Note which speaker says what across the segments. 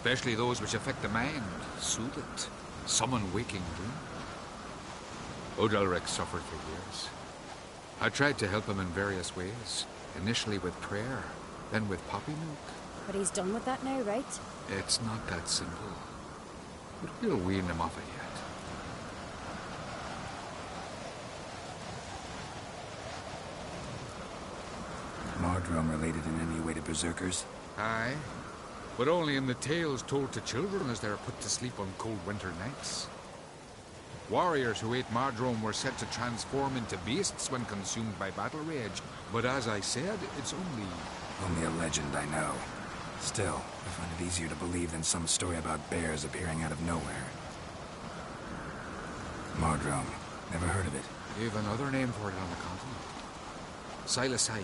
Speaker 1: especially those which affect the mind, soothe it, summon waking dream. Udalric suffered for years. I tried to help him in various ways, initially with prayer, then with poppy milk.
Speaker 2: But he's done with that now, right?
Speaker 1: It's not that simple. But we'll wean him off it yet.
Speaker 3: Mardrome related in any way to berserkers?
Speaker 1: Aye, but only in the tales told to children as they are put to sleep on cold winter nights. Warriors who ate Mardrome were said to transform into beasts when consumed by battle rage, but as I said, it's
Speaker 3: Only a legend, I know. Still, I find it easier to believe than some story about bears appearing out of nowhere. Mardrome. Never heard of it.
Speaker 1: We have another name for it on the continent. Silasib, I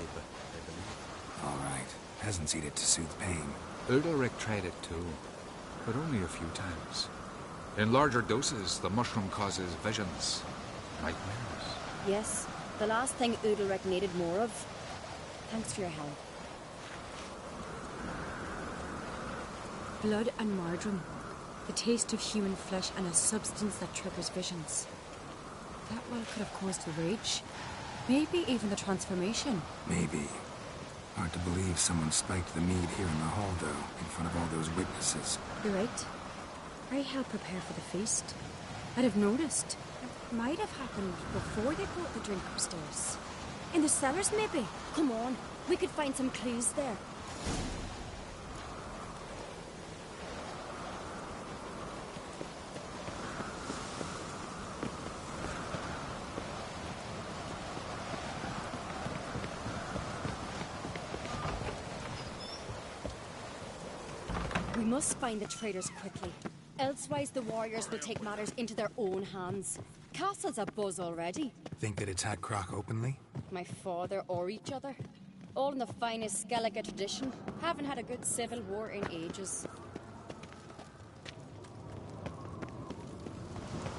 Speaker 1: believe.
Speaker 3: Alright. Peasants eat it to soothe pain.
Speaker 1: Udalric tried it too, but only a few times. In larger doses, the mushroom causes visions, nightmares.
Speaker 2: Yes, the last thing Udalric needed more of. Thanks for your help.
Speaker 4: Blood and Mardrome. The taste of human flesh and a substance that triggers visions. That well could have caused the rage. Maybe even the transformation.
Speaker 3: Maybe. Hard to believe someone spiked the mead here in the hall, though, in front of all those witnesses.
Speaker 4: You're right. I helped prepare for the feast. I'd have noticed. It might have happened before they brought the drink upstairs.
Speaker 2: In the cellars, maybe? Come on, we could find some clues there. We must find the traitors quickly. Elsewise, the warriors will take matters into their own hands. Castle's abuzz already.
Speaker 3: Think they'd attack Croc openly?
Speaker 2: My father or each other. All in the finest Skellige tradition. Haven't had a good civil war in ages.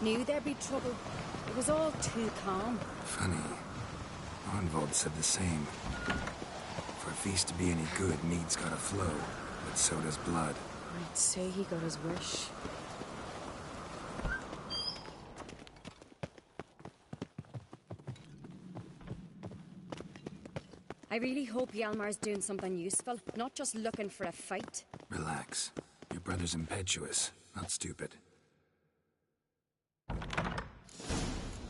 Speaker 2: Knew there'd be trouble. It was all too calm.
Speaker 3: Funny. Arnvold said the same. For a feast to be any good, mead's gotta flow, but so does blood.
Speaker 4: I'd say he got his wish.
Speaker 2: I really hope Hjalmar's doing something useful, not just looking for a fight.
Speaker 3: Relax. Your brother's impetuous, not stupid.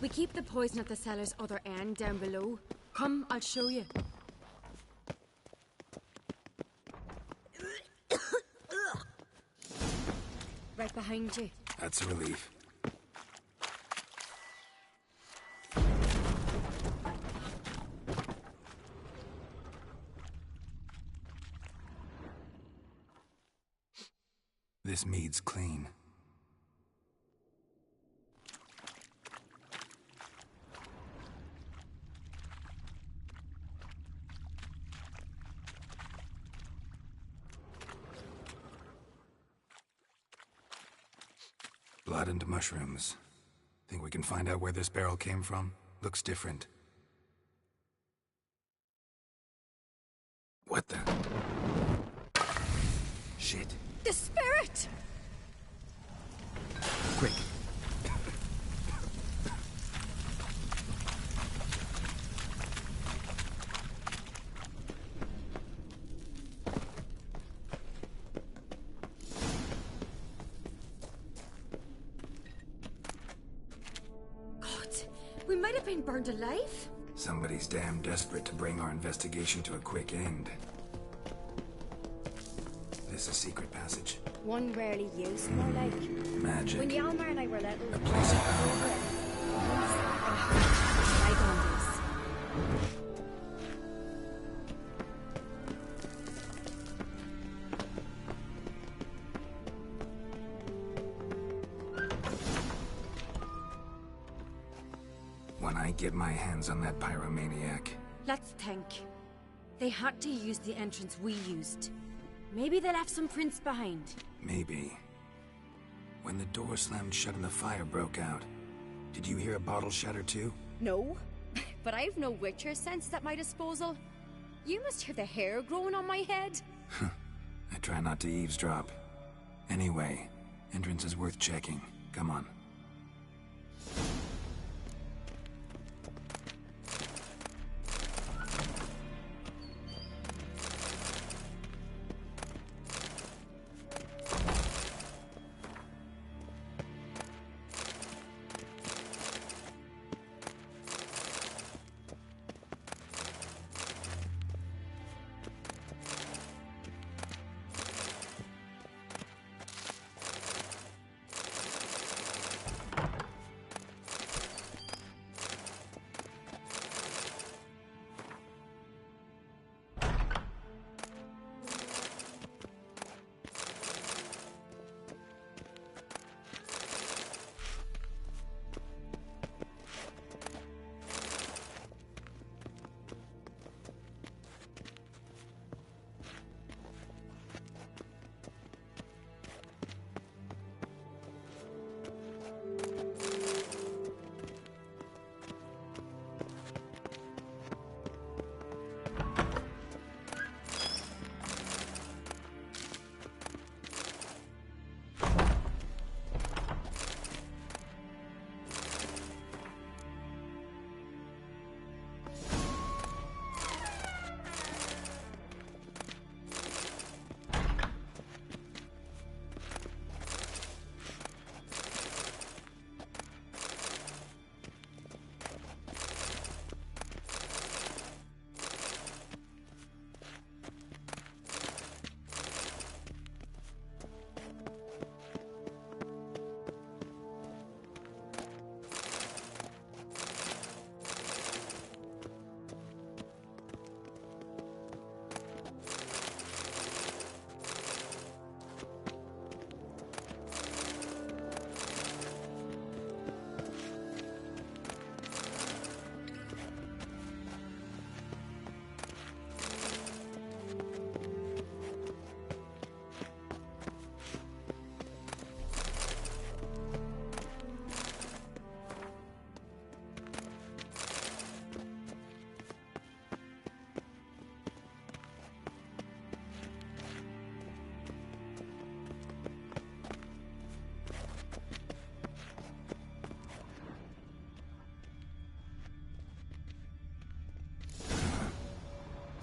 Speaker 4: We keep the poison at the cellar's other end down below. Come, I'll show you.
Speaker 2: Right behind you.
Speaker 3: That's a relief. This mead's clean. Blood and mushrooms. Think we can find out where this barrel came from? Looks different. What the? Shit.
Speaker 2: The spirit!
Speaker 3: Quick.
Speaker 4: We might have been burned alive.
Speaker 3: Somebody's damn desperate to bring our investigation to a quick end. This a secret passage?
Speaker 2: One rarely used, more like.
Speaker 3: Magic.
Speaker 2: When Hjalmar and I were little.
Speaker 3: A place of power.
Speaker 2: Bygone days.
Speaker 3: When I get my hands on that pyromaniac.
Speaker 4: Let's think. They had to use the entrance we used. Maybe they left some prints behind.
Speaker 3: Maybe. When the door slammed shut and the fire broke out, did you hear a bottle shatter too?
Speaker 2: No, but I've no Witcher sense at my disposal. You must hear the hair growing on my head.
Speaker 3: I try not to eavesdrop. Anyway, entrance is worth checking. Come on.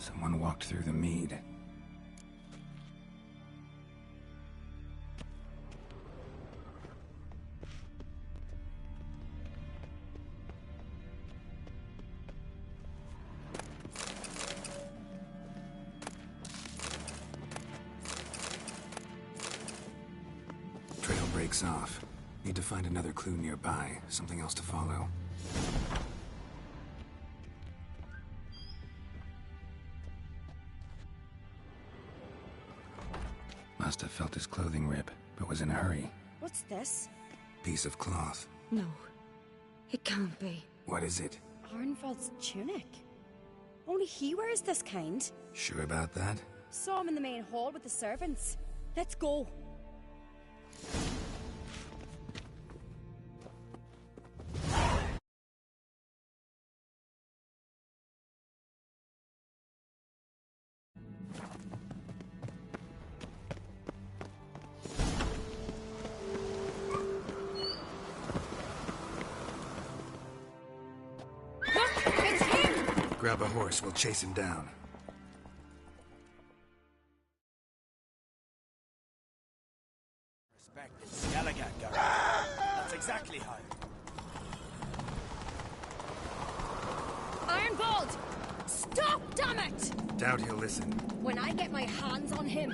Speaker 3: Someone walked through the mead. Trail breaks off. Need to find another clue nearby. Something else to follow. Must have felt his clothing rip, but was in a hurry.
Speaker 2: What's this?
Speaker 3: Piece of cloth.
Speaker 4: No. It can't be.
Speaker 3: What is it?
Speaker 2: Arnvald's tunic. Only he wears this kind.
Speaker 3: Sure about that?
Speaker 2: Saw him in the main hall with the servants. Let's go.
Speaker 3: Grab a horse, we'll chase him down.
Speaker 5: Respect it's Gallagher, Garrett. That's exactly how.
Speaker 2: Arnvald! Stop, damn it!
Speaker 3: Doubt he'll listen.
Speaker 2: When I get my hands on him...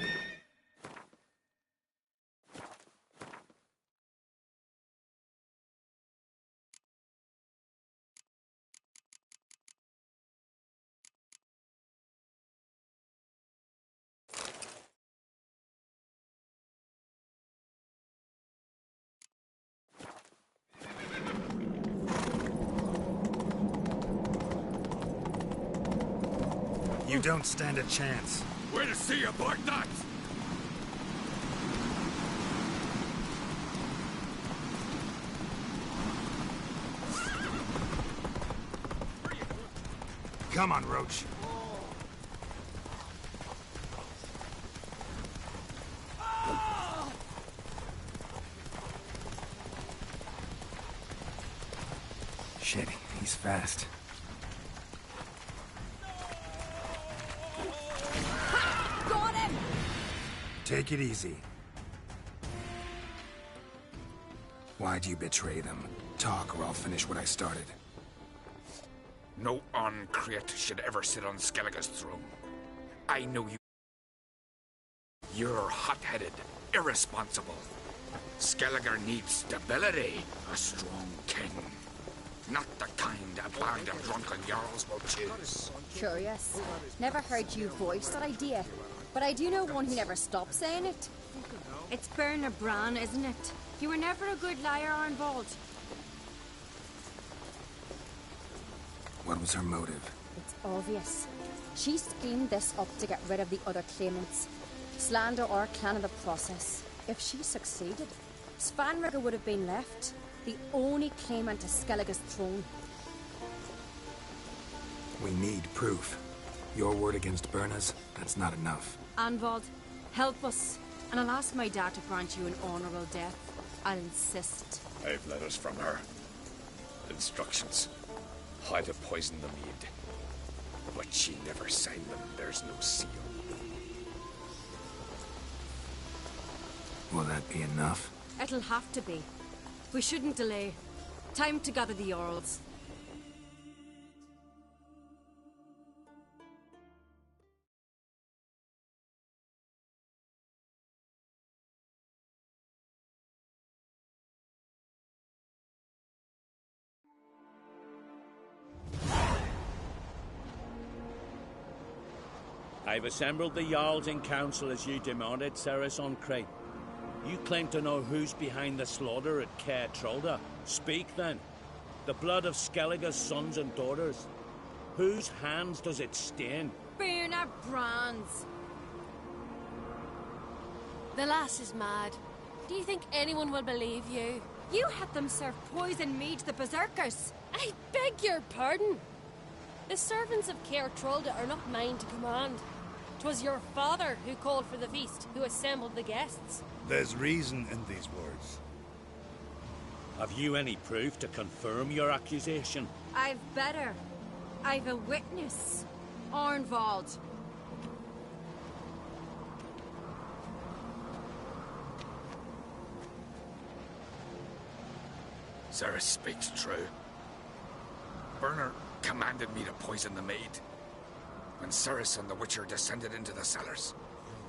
Speaker 3: You don't stand a chance.
Speaker 1: Way to see you, Black Knight!
Speaker 3: Come on, Roach. Shit, he's fast.
Speaker 2: Got him!
Speaker 3: Take it easy. Why'd you betray them? Talk, or I'll finish what I started.
Speaker 1: No Ankret should ever sit on Skellige's throne. I know you. You're hot-headed, irresponsible. Skellige needs stability, a strong king. Not the kind a band of drunken jarls will choose.
Speaker 2: Curious. Never heard you voice that idea, but I do know one who never stops saying it.
Speaker 4: It's Berna Bran, isn't it? You were never a good liar, Arnvold.
Speaker 3: What was her motive?
Speaker 2: It's obvious. She schemed this up to get rid of the other claimants. Slander our clan in the process. If she succeeded, Svanrige would have been left, the only claimant to Skellige's throne.
Speaker 3: We need proof. Your word against Berna's, that's not enough.
Speaker 4: Arnvold, help us. And I'll ask my dad to grant you an honorable death. I'll insist.
Speaker 6: I've letters from her. Instructions. How to poison the mead. But she never signed them. There's no seal.
Speaker 3: Will that be enough?
Speaker 4: It'll have to be. We shouldn't delay. Time to gather the Jarls.
Speaker 7: I've assembled the Jarls in council as you demanded, Cerys Ankret. You claim to know who's behind the slaughter at Caer Trolda. Speak then. The blood of Skellige's sons and daughters. Whose hands does it stain?
Speaker 4: Berna Bran's.
Speaker 8: The lass is mad. Do you think anyone will believe you?
Speaker 4: You had them serve poison mead to the berserkers.
Speaker 8: I beg your pardon. The servants of Caer Trolda are not mine to command. 'Twas your father who called for the feast, who assembled the guests.
Speaker 5: There's reason in these words.
Speaker 7: Have you any proof to confirm your accusation?
Speaker 4: I've better. I've a witness. Arnvold.
Speaker 1: Cerys speaks true. Berna commanded me to poison the maid. When Cerys and the Witcher descended into the cellars.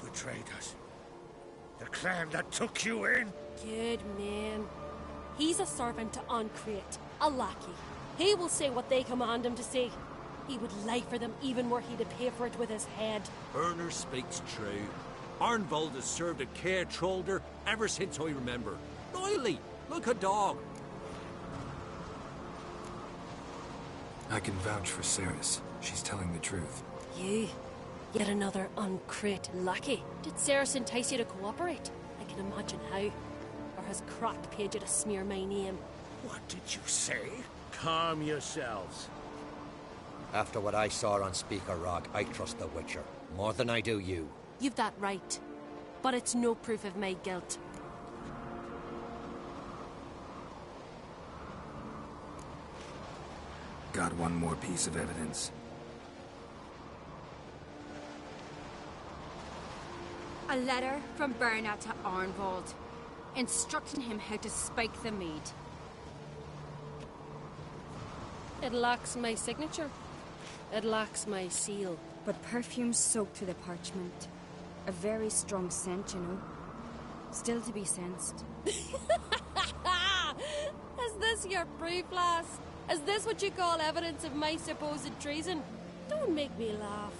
Speaker 5: You betrayed us. The clan that took you in.
Speaker 8: Good man. He's a servant to Ankret, a lackey. He will say what they command him to say. He would lie for them even were he to pay for it with his head.
Speaker 9: Berner speaks true. Arnvold has served at Caer Trolder ever since I remember. Loyally, like a dog.
Speaker 3: I can vouch for Cerys. She's telling the truth.
Speaker 8: You? Yet another Ankret lackey. Did Cerys entice you to cooperate? I can imagine how. Or has Krat paid you to smear my name?
Speaker 5: What did you say?
Speaker 7: Calm yourselves.
Speaker 10: After what I saw on Speaker Rock, I trust the Witcher. More than I do you.
Speaker 8: You've that right. But it's no proof of my guilt.
Speaker 3: Got one more piece of evidence.
Speaker 4: A letter from Berna to Arnvold, instructing him how to spike the mead.
Speaker 8: It lacks my signature. It lacks my seal.
Speaker 4: But perfume soaked through the parchment. A very strong scent, you know. Still to be sensed.
Speaker 8: Is this your proof, lass? Is this what you call evidence of my supposed treason? Don't make me laugh.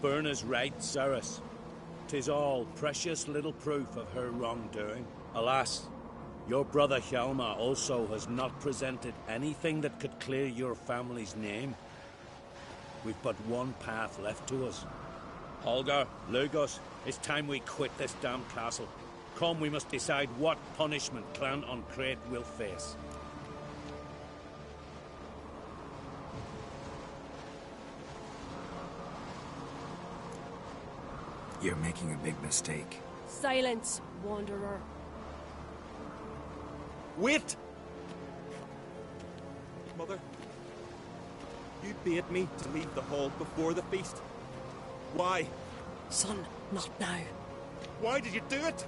Speaker 7: Berna's right, Cerys. 'Tis all precious little proof of her wrongdoing. Alas, your brother Hjalmar also has not presented anything that could clear your family's name. We've but one path left to us. Holger, Lugos, it's time we quit this damn castle. Come, we must decide what punishment Clan Ankret will face.
Speaker 3: You're making a big mistake.
Speaker 8: Silence, wanderer.
Speaker 9: Wait!
Speaker 11: Mother? You bade me to leave the hall before the feast. Why?
Speaker 8: Son, not now.
Speaker 11: Why did you do it?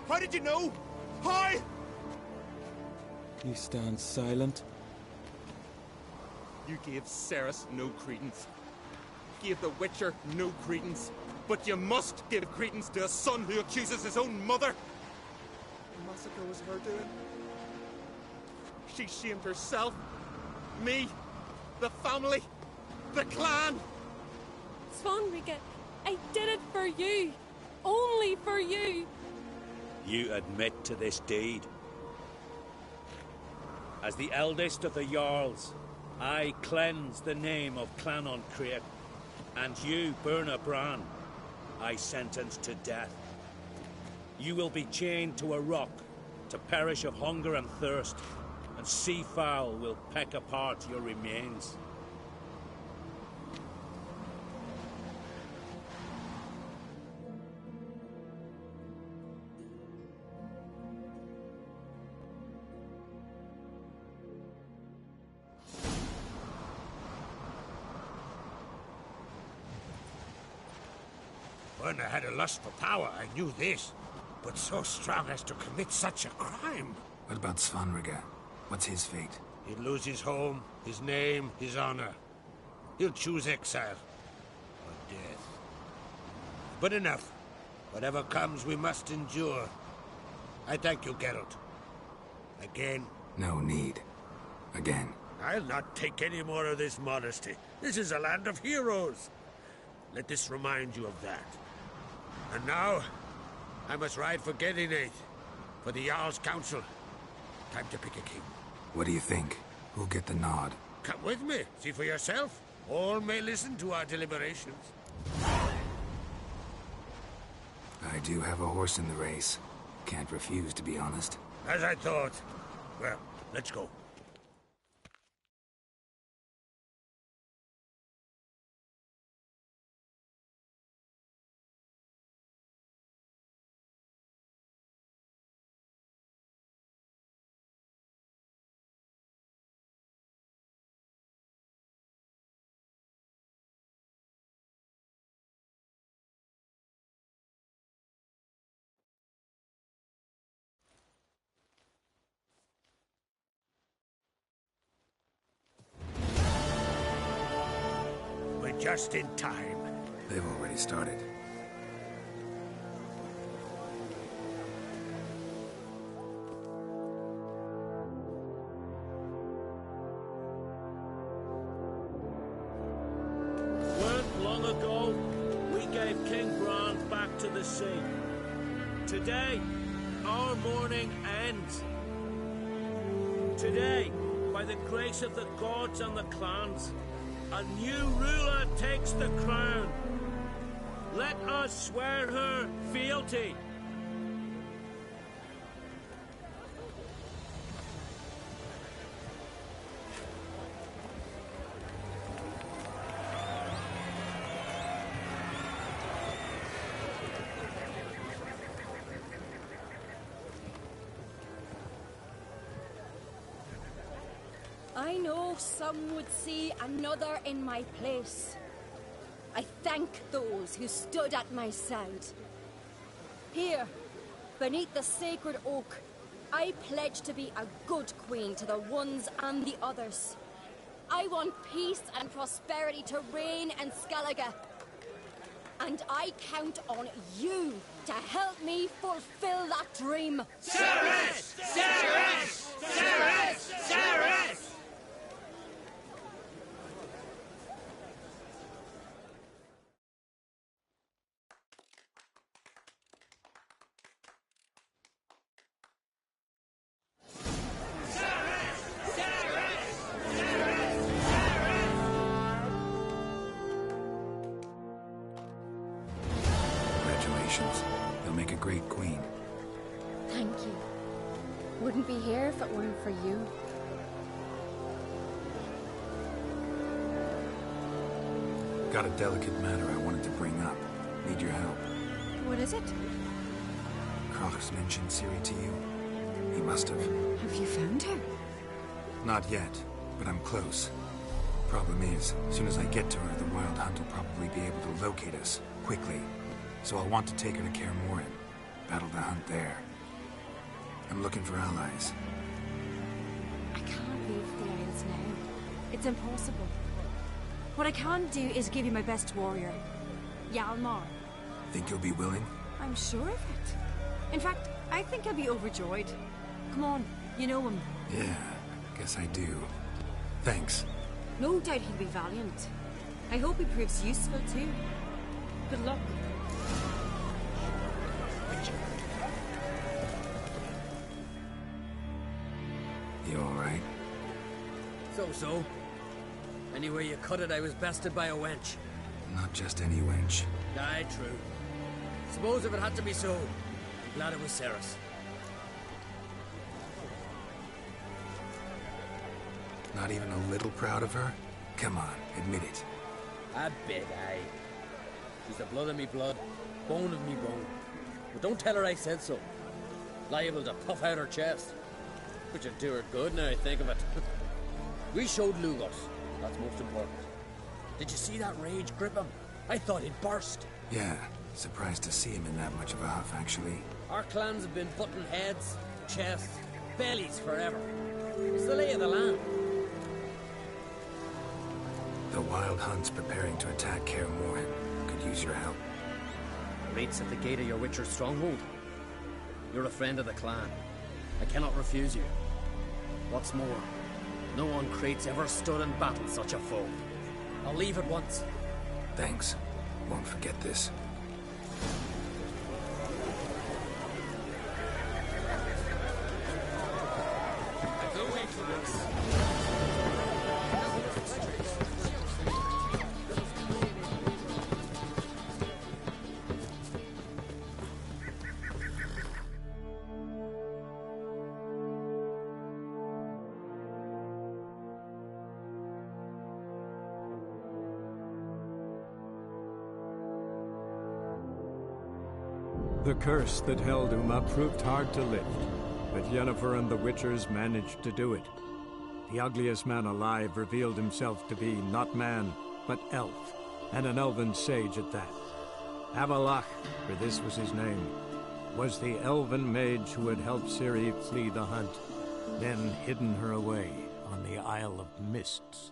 Speaker 11: How did you know? How?
Speaker 12: You stand silent.
Speaker 11: You gave Cerys no credence. Gave the Witcher no credence. But you must give credence to a son who accuses his own mother. The massacre was her doing. She shamed herself, me, the family, the clan.
Speaker 8: Svanrige, I did it for you. Only for you.
Speaker 7: You admit to this deed. As the eldest of the Jarls, I cleanse the name of Clan on Crete, and you, Birna Bran, I sentence to death. You will be chained to a rock to perish of hunger and thirst, and seafowl will peck apart your remains.
Speaker 5: Birna had a lust for power, I knew this. But so strong as to commit such a crime.
Speaker 3: What about Svanrige? What's his fate?
Speaker 5: He'll lose his home, his name, his honor. He'll choose exile. Or death. But enough. Whatever comes, we must endure. I thank you, Geralt. Again.
Speaker 3: No need. Again.
Speaker 5: I'll not take any more of this modesty. This is a land of heroes. Let this remind you of that. And now, I must ride for Gedinath, for the Jarl's Council. Time to pick a king.
Speaker 3: What do you think? Who'll get the nod?
Speaker 5: Come with me, see for yourself. All may listen to our deliberations.
Speaker 3: I do have a horse in the race. Can't refuse, to be honest.
Speaker 5: As I thought. Well, let's go. Just in time.
Speaker 3: They've already started.
Speaker 7: Weren't long ago, we gave King Bran back to the sea. Today, our mourning ends. Today, by the grace of the gods and the clans, a new ruler takes the crown. Let us swear her fealty.
Speaker 2: I know some would see another in my place. I thank those who stood at my side. Here, beneath the sacred oak, I pledge to be a good queen to the ones and the others. I want peace and prosperity to reign in Skellige. And I count on you to help me fulfill that dream.
Speaker 5: Cerys! Cerys! Cerys! Cerys!
Speaker 3: They'll make a great queen.
Speaker 2: Thank you. Wouldn't be here if it weren't for you.
Speaker 3: Got a delicate matter I wanted to bring up. Need your help.
Speaker 2: What is it?
Speaker 3: Crach's mentioned Ciri to you. He must have.
Speaker 4: Have you found her?
Speaker 3: Not yet. but I'm close. Problem is, as soon as I get to her, the Wild Hunt will probably be able to locate us, quickly. So I'll want to take her to Kaer Morhen, battle the Hunt there. I'm looking for allies.
Speaker 4: I can't leave the Isles now. It's impossible. What I can do is give you my best warrior, Hjalmar.
Speaker 3: Think you'll be willing?
Speaker 4: I'm sure of it. In fact, I think he'll be overjoyed. Come on, you know him.
Speaker 3: Yeah, guess I do. Thanks.
Speaker 4: No doubt he'll be valiant. I hope he proves useful too. Good luck.
Speaker 3: You alright?
Speaker 12: So. Anywhere you cut it, I was bested by a wench.
Speaker 3: Not just any wench.
Speaker 12: Aye, true. Suppose if it had to be so, I'm glad it was Cerys.
Speaker 3: Not even a little proud of her? Come on, admit it.
Speaker 12: A bit, aye. She's the blood of me blood, bone of me bone. But don't tell her I said so. Liable to puff out her chest. Which would do her good now I think of it. We showed Lugos. That's most important. Did you see that rage grip him? I thought he'd burst.
Speaker 3: Yeah, surprised to see him in that much of a huff, actually.
Speaker 12: Our clans have been butting heads, chests, bellies forever. It's the lay of the land.
Speaker 3: The Wild Hunt's preparing to attack Kaer Morhen. Could use your help.
Speaker 12: Rates at the gate of your Witcher's stronghold. You're a friend of the clan. I cannot refuse you. What's more, no one Crate's ever stood and battled such a foe. I'll leave at once.
Speaker 3: Thanks. Won't forget this.
Speaker 13: The curse that held Uma proved hard to lift, but Yennefer and the Witchers managed to do it. The ugliest man alive revealed himself to be not man, but elf, and an elven sage at that. Avallac'h, for this was his name, was the elven mage who had helped Ciri flee the Hunt, then hidden her away on the Isle of Mists.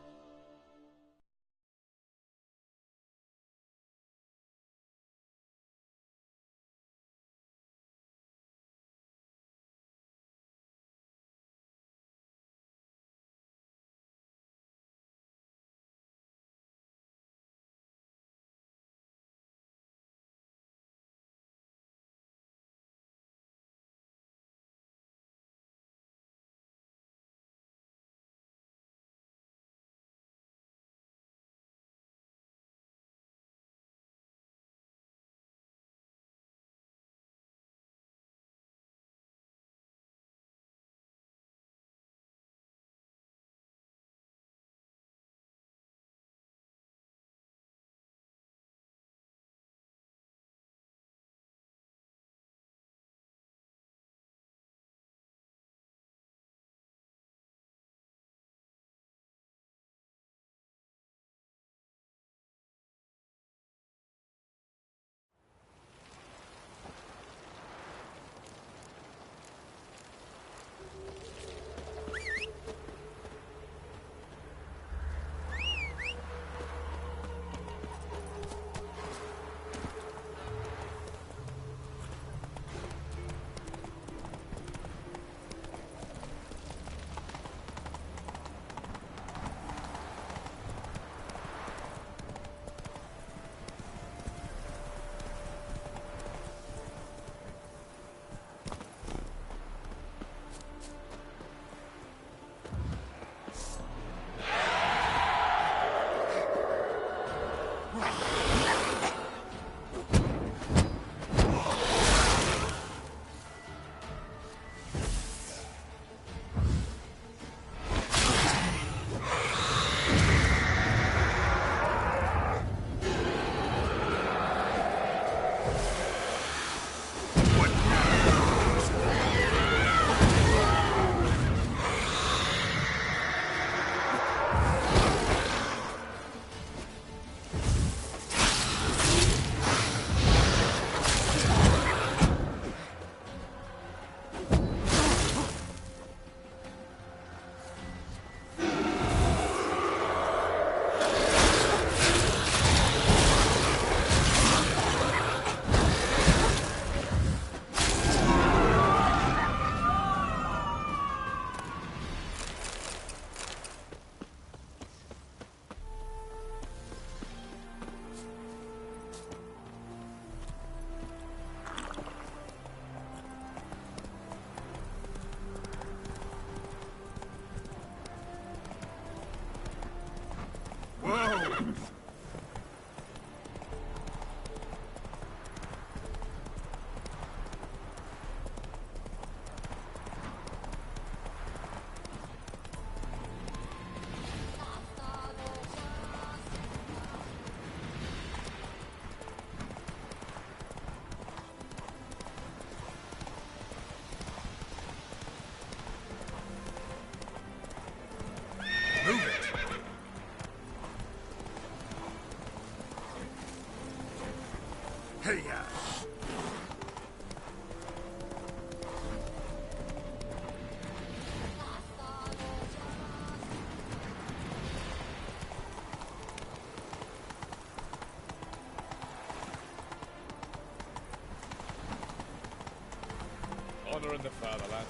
Speaker 6: power in the fatherland.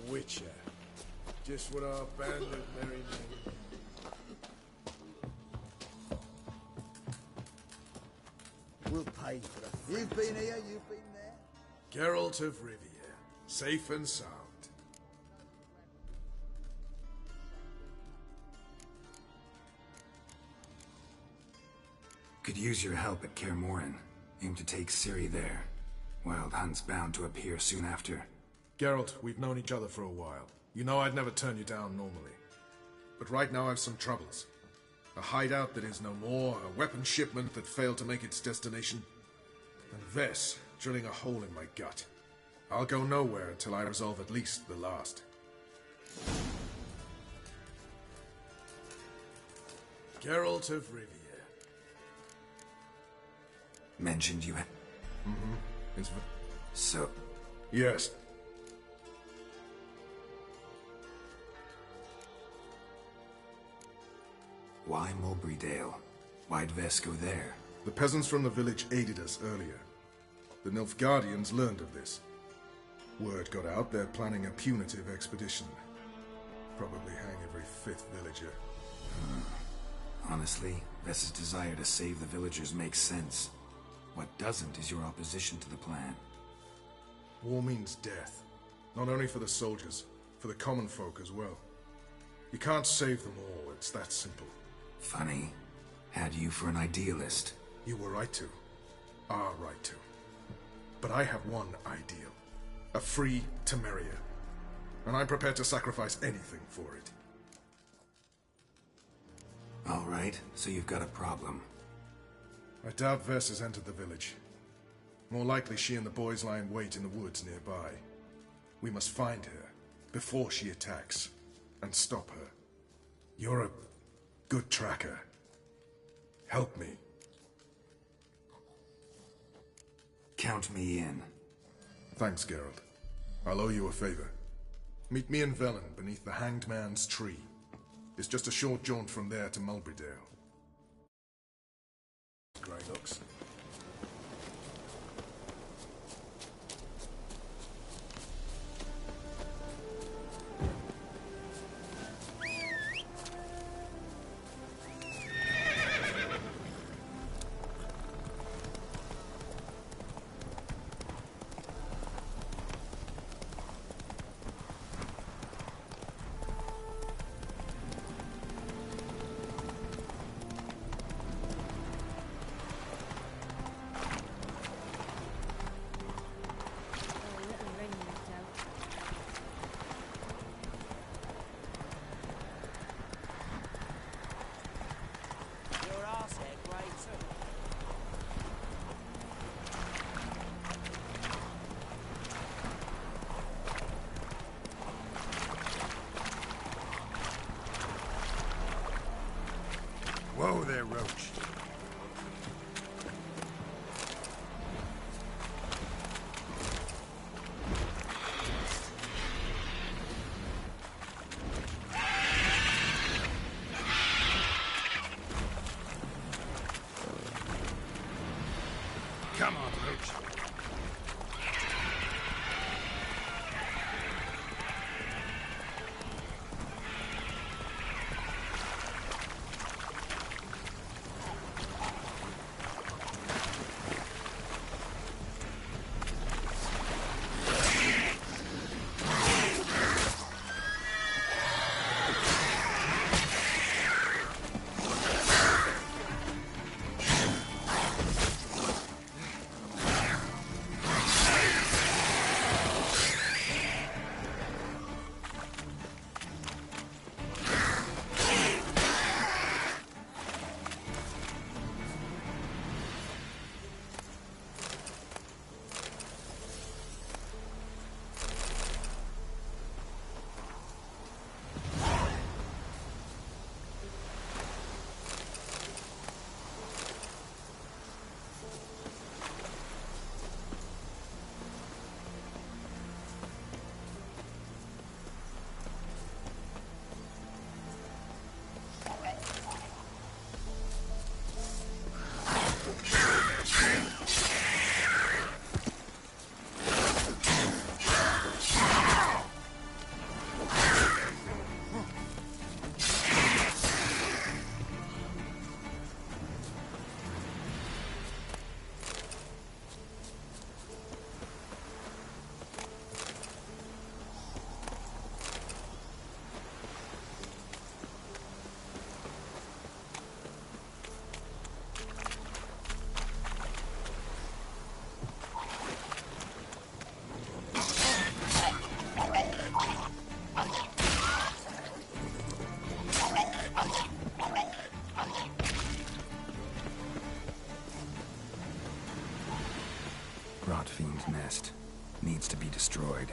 Speaker 14: Witcher. Just what our band of merry men.
Speaker 15: We'll pay for it. You've been here, you've been there.
Speaker 14: Geralt of Rivia, safe and sound.
Speaker 3: Could use your help at Kaer Morhen. Aim to take Ciri there. Wild Hunt's bound to appear soon after.
Speaker 14: Geralt, we've known each other for a while. You know I'd never turn you down normally. But right now I've some troubles. A hideout that is no more, a weapon shipment that failed to make its destination, and Ves drilling a hole in my gut. I'll go nowhere until I resolve at least the last. Geralt of Rivia.
Speaker 3: Mentioned you had...
Speaker 14: Mm-hmm.
Speaker 3: So...
Speaker 14: Yes.
Speaker 3: Why Mulberry Dale? Why'd Ves go there?
Speaker 14: The peasants from the village aided us earlier. The Nilfgaardians learned of this. Word got out they're planning a punitive expedition. Probably hang every fifth villager.
Speaker 3: Honestly, Ves's desire to save the villagers makes sense. What doesn't is your opposition to the plan.
Speaker 14: War means death. Not only for the soldiers, for the common folk as well. You can't save them all, it's that simple.
Speaker 3: Funny. Had you for an idealist.
Speaker 14: You were right to. Are right to. But I have one ideal. A free Temeria. And I'm prepared to sacrifice anything for it.
Speaker 3: All right, so you've got a problem.
Speaker 14: I doubt Ves has entered the village. More likely she and the boys lie in wait in the woods nearby. We must find her before she attacks and stop her. You're a good tracker. Help me.
Speaker 3: Count me in.
Speaker 14: Thanks, Geralt. I'll owe you a favor. Meet me in Velen beneath the Hanged Man's tree. It's just a short jaunt from there to Mulberry Dale. Grey looks.
Speaker 3: needs to be destroyed.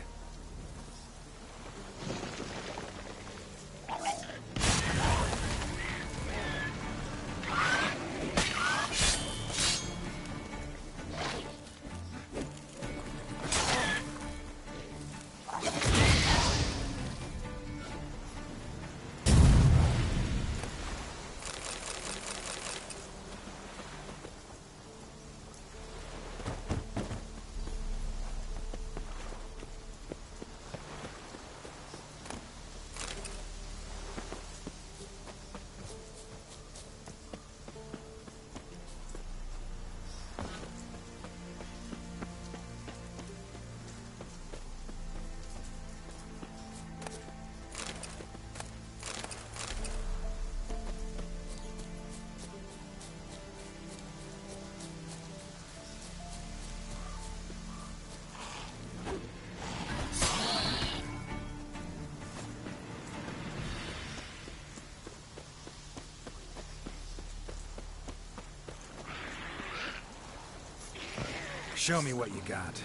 Speaker 3: Show me what you got.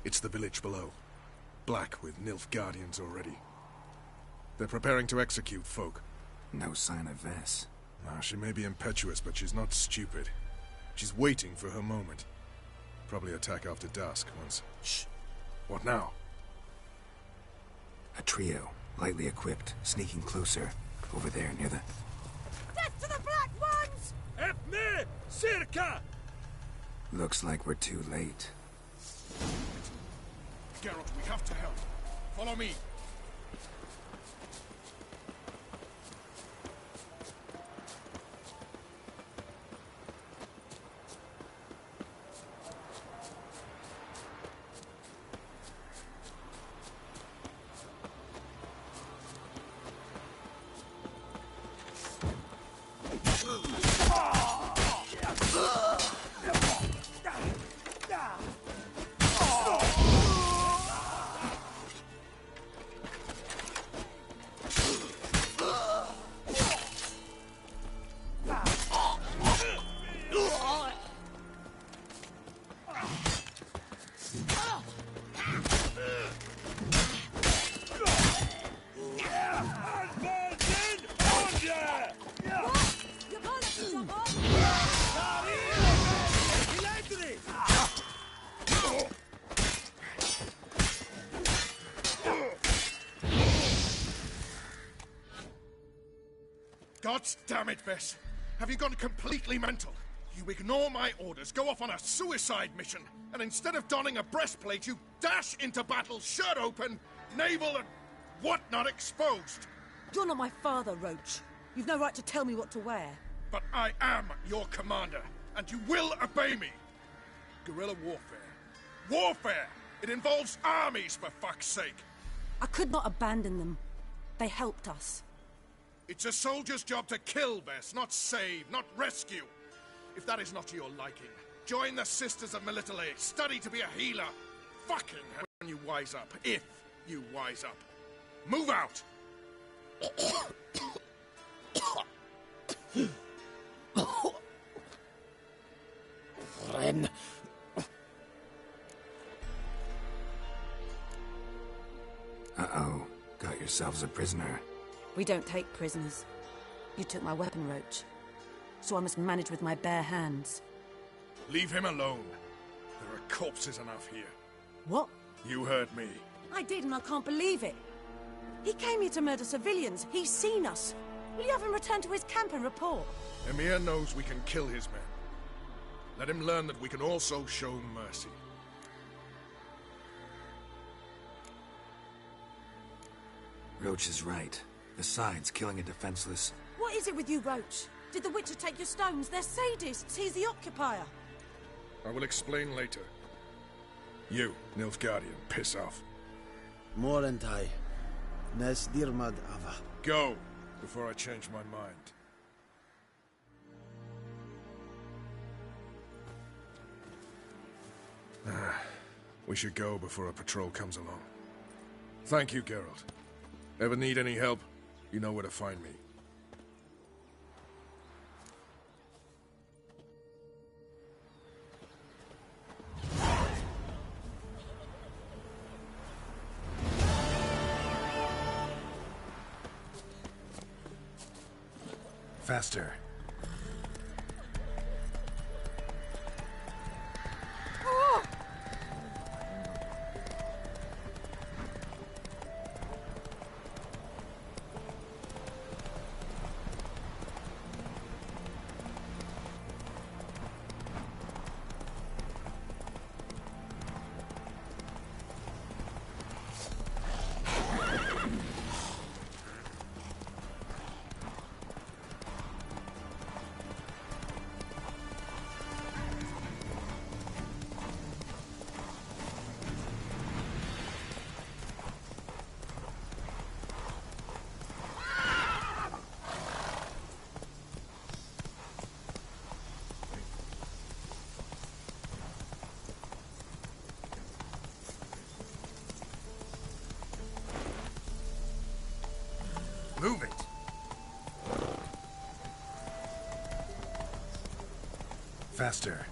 Speaker 14: It's the village below. Black with Nilfgaardians already. They're preparing to execute folk.
Speaker 3: No sign of Vess.
Speaker 14: She may be impetuous, but she's not stupid. She's waiting for her moment. Probably attack after dusk once... Shh! What now?
Speaker 3: A trio, lightly equipped, sneaking closer. Over there, near the...
Speaker 15: Death to the Black Ones!
Speaker 9: Help me! Circa!
Speaker 3: Looks like we're too late.
Speaker 14: Geralt, we have to help. Follow me. God damn it, Vess. Have you gone completely mental? You ignore my orders, go off on a suicide mission, and instead of donning a breastplate, you dash into battle, shirt open, navel and whatnot exposed.
Speaker 16: You're not my father, Roach. You've no right to tell me what to wear.
Speaker 14: But I am your commander, and you will obey me. Guerrilla warfare. Warfare! It involves armies, for fuck's sake.
Speaker 16: I could not abandon them. They helped us.
Speaker 14: It's a soldier's job to kill, Vess, not save, not rescue. If that is not to your liking, join the Sisters of Melitele. Study to be a healer. Fucking hell when you wise up. If you wise up. Move out!
Speaker 10: Ren.
Speaker 3: Uh-oh. Got yourselves a prisoner.
Speaker 16: We don't take prisoners. You took my weapon, Roach. So I must manage with my bare hands.
Speaker 14: Leave him alone. There are corpses enough here.
Speaker 16: What?
Speaker 14: You heard me.
Speaker 16: I did, and I can't believe it. He came here to murder civilians. He's seen us. Will you have him return to his camp and report?
Speaker 14: Emir knows we can kill his men. Let him learn that we can also show mercy.
Speaker 3: Roach is right. Besides, killing a defenseless...
Speaker 16: What is it with you, Roach? Did the Witcher take your stones? They're sadists. He's the occupier.
Speaker 14: I will explain later. You, Nilfgaardian, piss off.
Speaker 15: Morentai. Nes dirmad ava.
Speaker 14: Go, before I change my mind. We should go before a patrol comes along. Thank you, Geralt. Ever need any help, you know where to find me.
Speaker 3: Faster.
Speaker 14: Move it!
Speaker 3: Faster.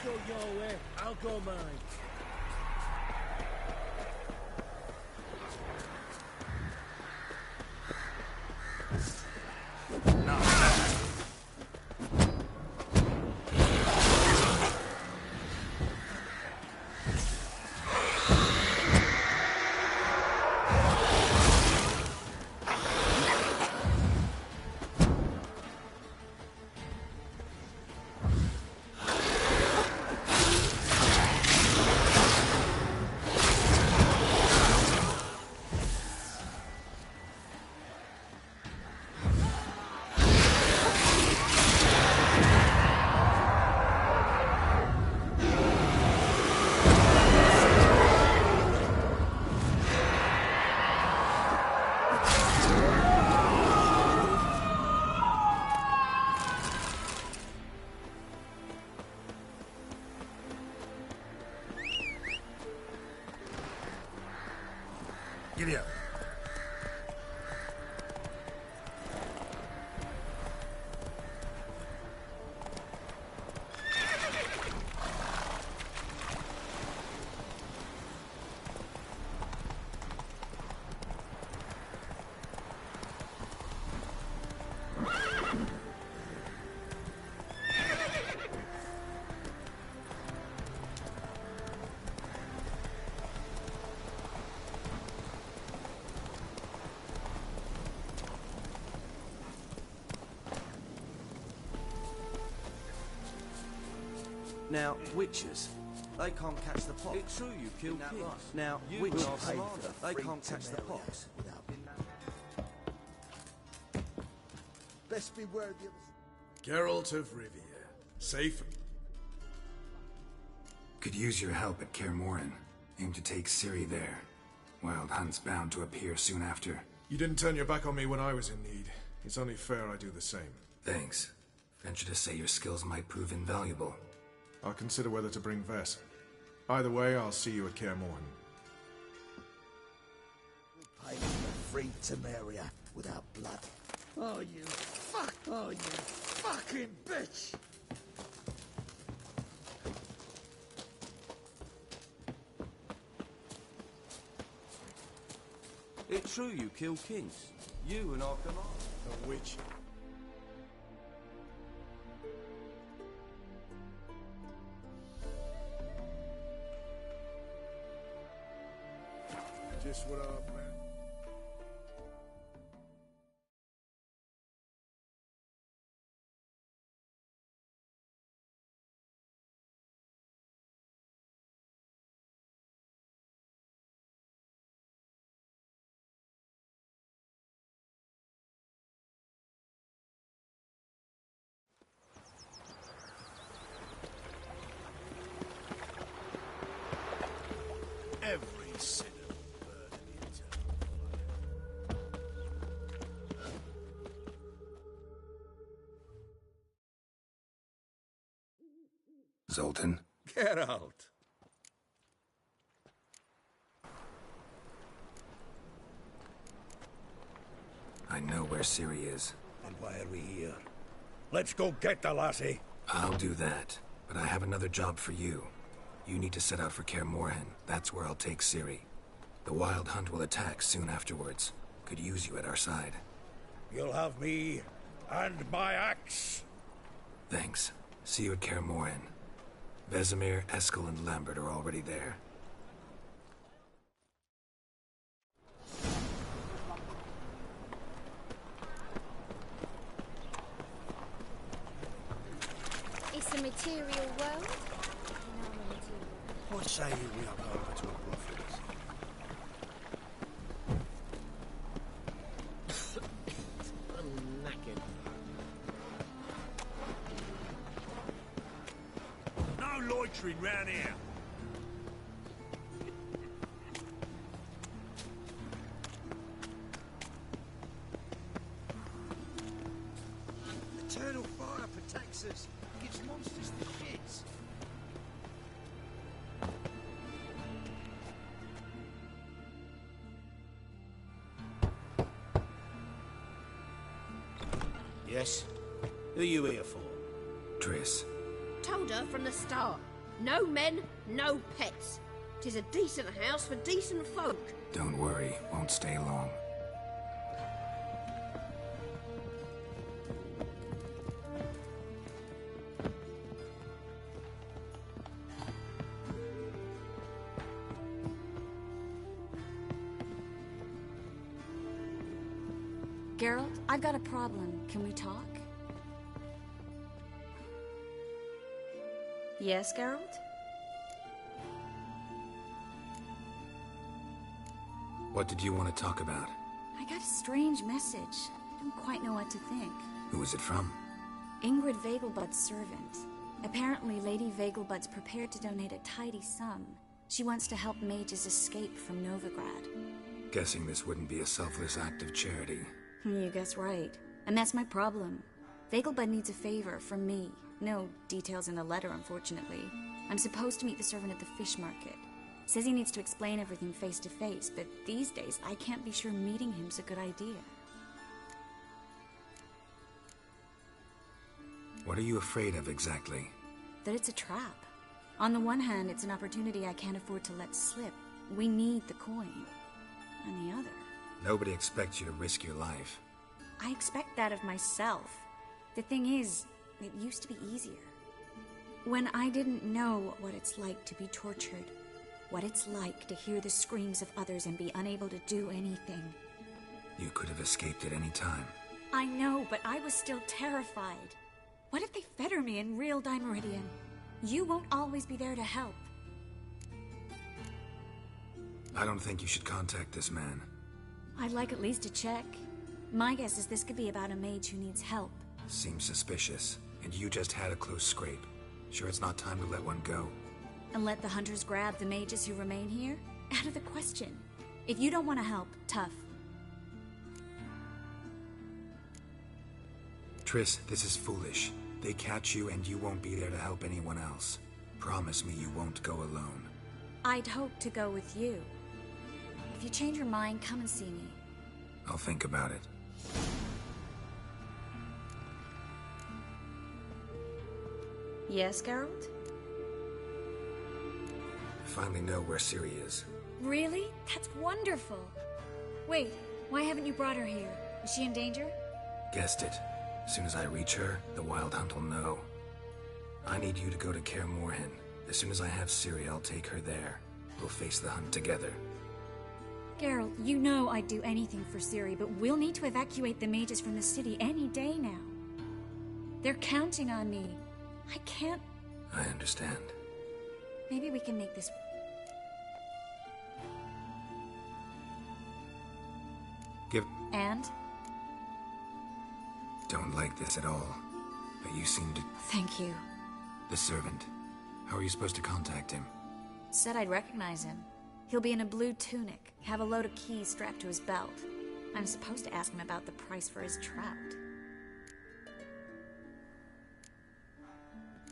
Speaker 7: go your way, I'll go mine.
Speaker 14: Giddy up.
Speaker 17: Now, witches, they can't catch the pox.
Speaker 7: It's true you killed
Speaker 17: Isn't that
Speaker 7: kings.
Speaker 17: right? Now,
Speaker 7: You
Speaker 17: witches,
Speaker 7: will pay for
Speaker 17: they
Speaker 15: free
Speaker 17: can't catch the
Speaker 15: Temeria
Speaker 17: pox.
Speaker 15: Best beware of the
Speaker 14: Geralt of Rivia. Safe.
Speaker 3: Could use your help at Kaer Morhen. Aim to take Ciri there. Wild Hunt's bound to appear soon after.
Speaker 14: You didn't turn your back on me when I was in need. It's only fair I do the same.
Speaker 3: Thanks. Venture to say your skills might prove invaluable.
Speaker 14: I'll consider whether to bring Vess. Either way, I'll see you at Kaer Morhen.
Speaker 15: pay for free Temeria without blood. Oh, you fucking bitch!
Speaker 17: It's true you kill kings. You and our commander.
Speaker 14: A witch. Just what I planned.
Speaker 9: Every sinner will burn in eternal fire.
Speaker 3: Zoltan?
Speaker 5: Get out!
Speaker 3: I know where Ciri is.
Speaker 5: And why are we here? Let's go get the lassie.
Speaker 3: I'll do that, but I have another job for you. You need to set out for Kaer Morhen. That's where I'll take Ciri. The Wild Hunt will attack soon afterwards. Could use you at our side.
Speaker 5: You'll have me and my axe.
Speaker 3: Thanks. See you at Kaer Morhen. Vesemir, Eskel, and Lambert are already there.
Speaker 2: It's a material world.
Speaker 15: I say we are over to a brothels.
Speaker 12: I'm knackered.
Speaker 9: No loitering round here.
Speaker 15: Eternal fire protects us. Gives monsters the shits.
Speaker 5: Yes? Who are you here for?
Speaker 3: Triss.
Speaker 18: Told her from the start. No men, no pets. 'Tis a decent house for decent folk.
Speaker 3: Don't worry, won't stay long.
Speaker 4: Geralt, I've got a problem. Can we talk? Yes, Geralt?
Speaker 3: What did you want to talk about?
Speaker 4: I got a strange message. I don't quite know what to think.
Speaker 3: Who was it from?
Speaker 4: Ingrid Vegelbud's servant. Apparently, Lady Vegelbud's prepared to donate a tidy sum. She wants to help mages escape from Novigrad.
Speaker 3: Guessing this wouldn't be a selfless act of charity.
Speaker 4: You guess right. And that's my problem. Vegelbud needs a favor from me. No details in the letter, unfortunately. I'm supposed to meet the servant at the fish market. Says he needs to explain everything face to face, but these days I can't be sure meeting him's a good idea.
Speaker 3: What are you afraid of exactly?
Speaker 4: That it's a trap. On the one hand, it's an opportunity I can't afford to let slip. We need the coin. On the other...
Speaker 3: Nobody expects you to risk your life.
Speaker 4: I expect that of myself. The thing is, it used to be easier. When I didn't know what it's like to be tortured, what it's like to hear the screams of others and be unable to do anything.
Speaker 3: You could have escaped at any time.
Speaker 4: I know, but I was still terrified. What if they fetter me in real Dimeridian? You won't always be there to help.
Speaker 3: I don't think you should contact this man.
Speaker 4: I'd like at least to check. My guess is this could be about a mage who needs help.
Speaker 3: Seems suspicious, and you just had a close scrape. Sure it's not time to let one go?
Speaker 4: And let the hunters grab the mages who remain here? Out of the question. If you don't want to help, tough.
Speaker 3: Triss, this is foolish. They catch you and you won't be there to help anyone else. Promise me you won't go alone.
Speaker 4: I'd hope to go with you. If you change your mind, come and see me.
Speaker 3: I'll think about it.
Speaker 4: Yes, Geralt?
Speaker 3: I finally know where Ciri is.
Speaker 4: Really? That's wonderful. Wait, why haven't you brought her here? Is she in danger?
Speaker 3: Guessed it. As soon as I reach her, the Wild Hunt will know. I need you to go to Kaer Morhen. As soon as I have Ciri, I'll take her there. We'll face the hunt together.
Speaker 4: Geralt, you know I'd do anything for Ciri, but we'll need to evacuate the mages from the city any day now. They're counting on me. I can't...
Speaker 3: I understand.
Speaker 4: Maybe we can make this... And?
Speaker 3: Don't like this at all. But you seem to...
Speaker 4: Thank you.
Speaker 3: The servant. How are you supposed to contact him?
Speaker 4: Said I'd recognize him. He'll be in a blue tunic, have a load of keys strapped to his belt. I'm supposed to ask him about the price for his trout.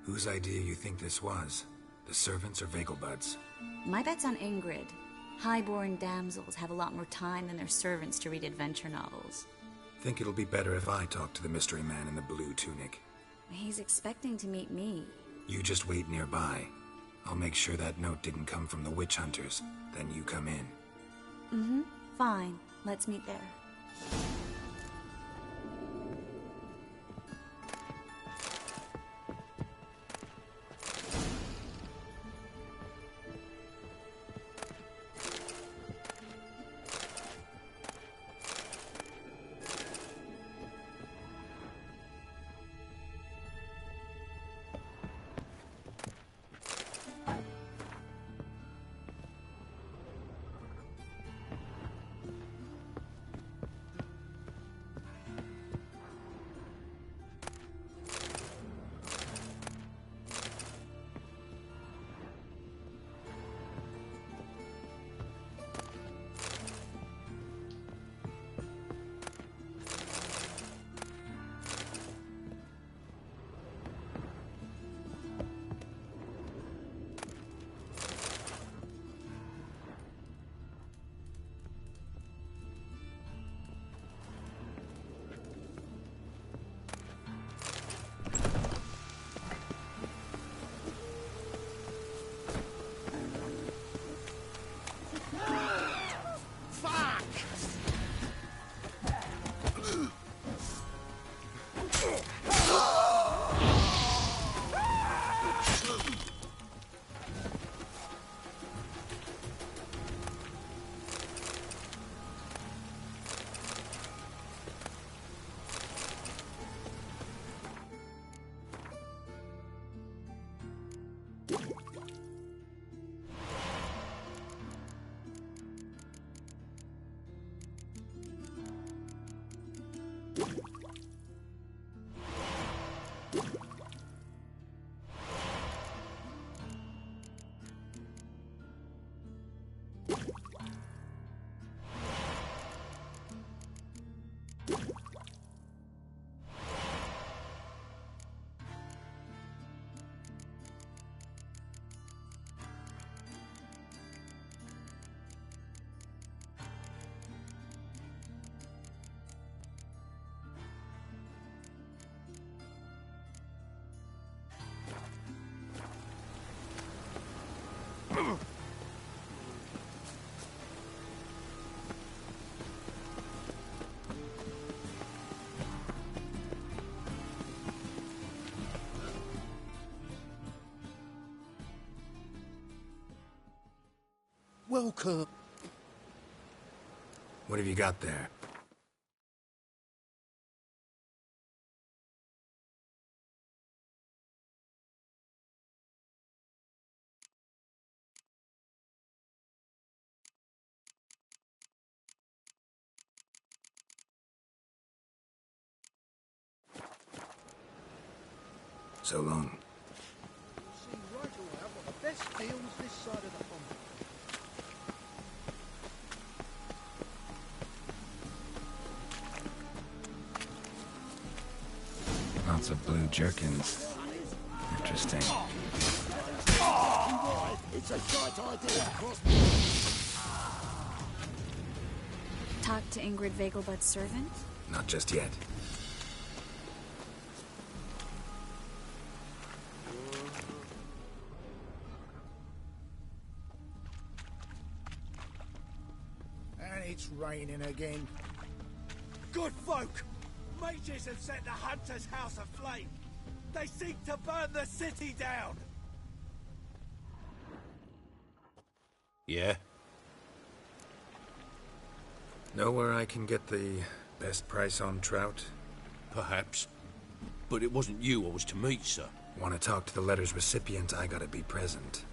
Speaker 3: Whose idea you think this was? The servants or Vegelbud's?
Speaker 4: My bet's on Ingrid. Highborn damsels have a lot more time than their servants to read adventure novels.
Speaker 3: Think it'll be better if I talk to the mystery man in the blue tunic.
Speaker 4: He's expecting to meet me.
Speaker 3: You just wait nearby. I'll make sure that note didn't come from the witch hunters. Then you come in.
Speaker 4: Mm-hmm. Fine. Let's meet there.
Speaker 5: Welcome.
Speaker 3: What have you got there? So long.
Speaker 15: See, right all out, one of the best deals this side of the pond.
Speaker 3: Lots of blue jerkins. Interesting.
Speaker 15: It's a shite idea.
Speaker 4: Talk to Ingrid Vegelbud's servant?
Speaker 3: Not just yet.
Speaker 15: And it's raining again. Good folk! Mages have set the Hunter's house aflame. They seek to burn the city down.
Speaker 5: Yeah?
Speaker 3: Know where I can get the best price on trout?
Speaker 5: Perhaps. But it wasn't you I was to meet, sir.
Speaker 3: Want to talk to the letter's recipient, I gotta be present.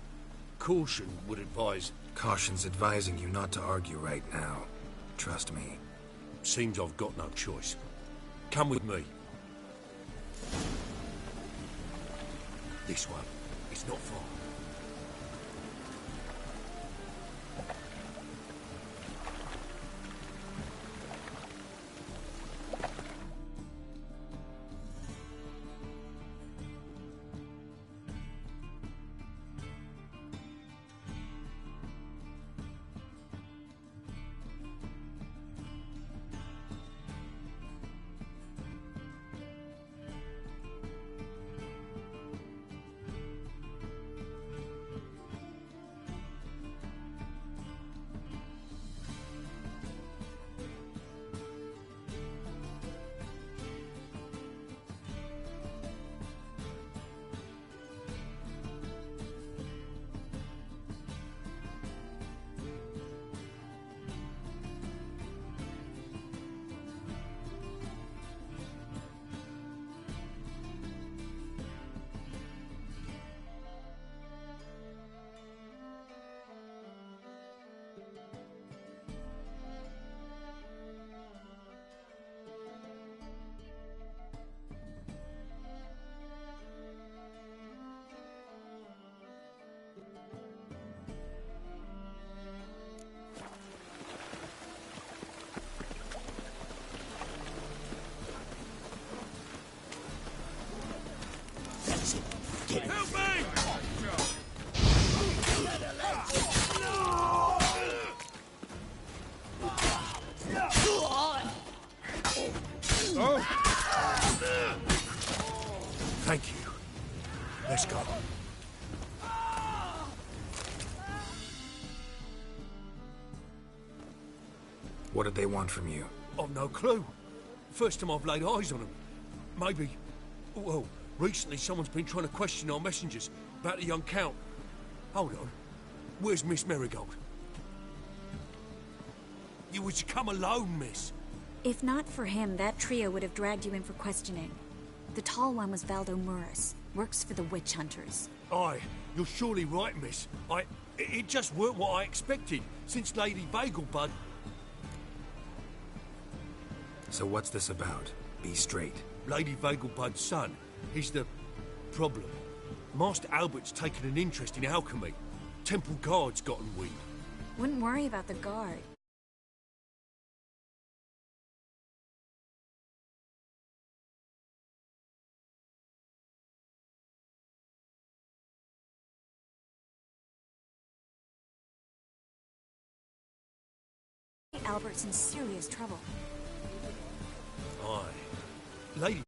Speaker 5: Caution would advise...
Speaker 3: Caution's advising you not to argue right now. Trust me.
Speaker 5: Seems I've got no choice. Come with me. This one. It's not far.
Speaker 15: Help me!
Speaker 5: Thank you. Let's go.
Speaker 3: What did they want from you?
Speaker 5: I've no clue. First time I've laid eyes on them. Maybe... Well, recently someone's been trying to question our messengers about the young Count. Hold on. Where's Miss Marigold? You was to come alone, miss.
Speaker 4: If not for him, that trio would have dragged you in for questioning. The tall one was Valdo Murris. Works for the witch hunters.
Speaker 5: Aye, you're surely right, miss. It just weren't what I expected, since Lady Vegelbud...
Speaker 3: So what's this about? Be straight.
Speaker 5: Lady Vegelbud's son. He's the... problem. Master Albert's taken an interest in alchemy. Temple Guard's gotten wind.
Speaker 4: Wouldn't worry about the guard. Albert's in serious trouble.
Speaker 5: Aye. Lady